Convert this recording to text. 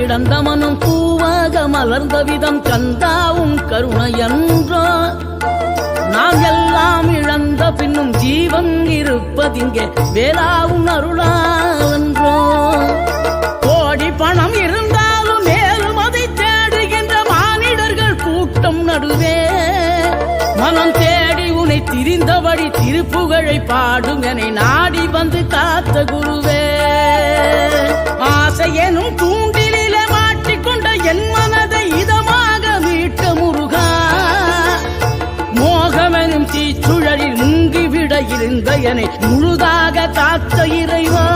கிடந்த மனம் பூவாக மலர்ந்த விதம் கந்தாவும் கருணையன்றோ. நாம் எல்லாம் இழந்த பின்னும் ஜீவன் இருப்பதிங்கே வேளாவும் அருளாவென்றோ. கோடி பணம் இருந்தாலும் மேலும் அதை தேடுகின்ற மானிடர்கள் கூட்டம் நடுவே மனம் தேடி உனை திரிந்தபடி திருப்புகழை பாடும் என நாடி வந்து காத்த குருவே. ஆசையெனும் தூண்டிலே மாட்டிக்கொண்ட என் மனதை இதமாக மீட்ட முருகா. மோகமெனும் தீச்சுழலில் முங்கிவிட இருந்த என்னை முழுதாக காத்த இறைவா.